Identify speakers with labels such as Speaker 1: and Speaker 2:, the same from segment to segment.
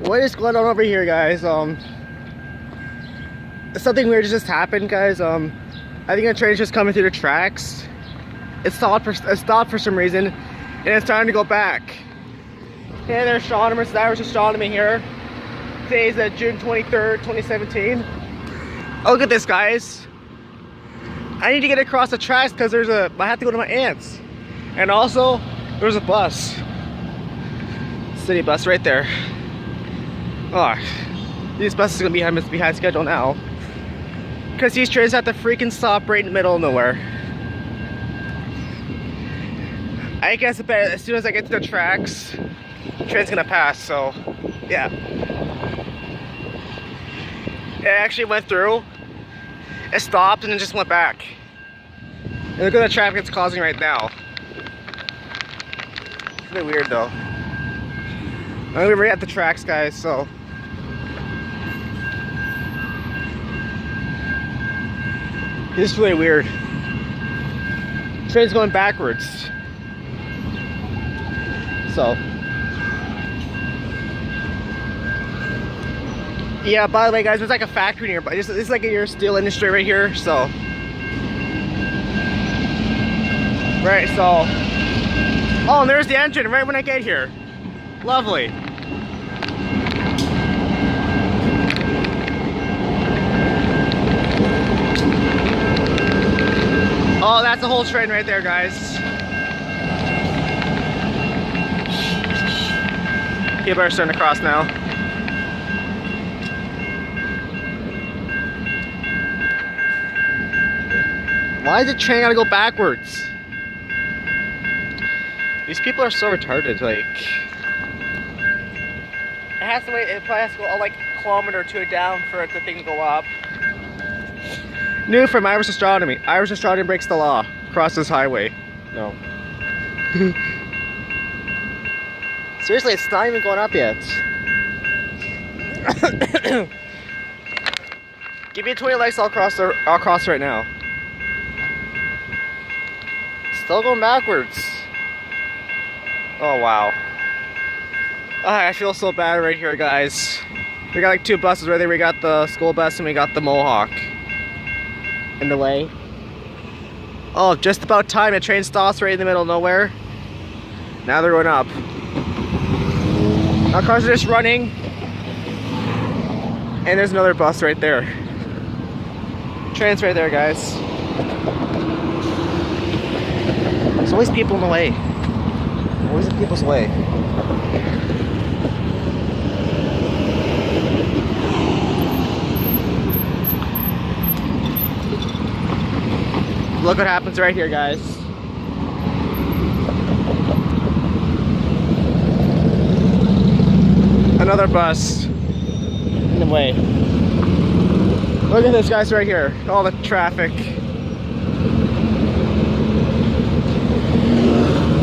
Speaker 1: What is going on over here, guys? Something weird just happened, guys. I think a train's just coming through the tracks. It stopped for some reason, and it's time to go back. Hey there, astronomers. Irish astronomy here. Today is June 23rd, 2017. Oh, look at this, guys. I need to get across the tracks because I have to go to my aunt's, and also there's a bus, city bus right there. Oh, these buses are gonna be behind schedule now because these trains have to freaking stop right in the middle of nowhere. I guess as soon as I get to the tracks, the train's gonna pass. So, yeah. It actually went through. It stopped and then just went back. And look at the traffic it's causing right now. It's a bit weird though. I'm gonna be right at the tracks, guys. So. This is really weird. Train's going backwards. So. Yeah, by the way, guys, there's like a factory nearby. This is like your steel industry right here. So. Right, so. Oh, and there's the engine right when I get here. Lovely. Oh, that's the whole train right there, guys. People are starting to cross now. Why does the train gotta go backwards? These people are so retarded, like... It probably has to go like a kilometer or two down for the thing to go up. New from Irish astronomy. Irish astronomy breaks the law. Cross this highway. No. Seriously, it's not even going up yet. Give me 20 likes, I'll cross right now. Still going backwards. Oh wow. I feel so bad right here, guys. We got like two buses right there. We got the school bus and we got the Mohawk in the way. Oh, just about time. A train stops right in the middle of nowhere. Now they're going up. Now cars are just running. And there's another bus right there. Train's right there, guys. There's always people in the way. Always in people's way. Look what happens right here, guys. Another bus in the way. Look at this, guys, right here. All the traffic.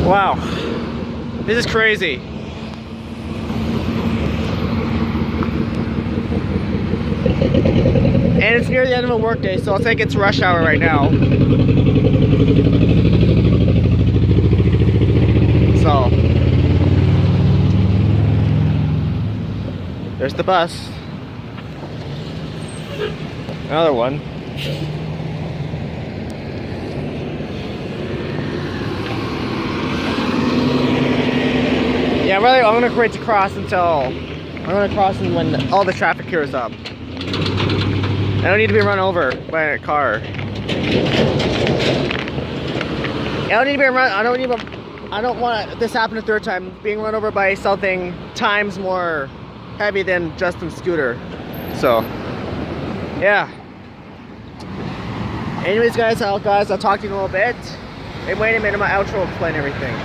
Speaker 1: Wow. This is crazy. And it's near the end of a workday, so I'll think it's rush hour right now. So, there's the bus. Another one. Yeah, really, I'm gonna wait to cross when all the traffic clears up. I don't need to be run over by a car. I don't want this happen a third time. Being run over by something times more heavy than Justin's scooter. So, yeah. Anyways, guys, I'll talk to you in a little bit. And wait a minute, my outro will explain everything.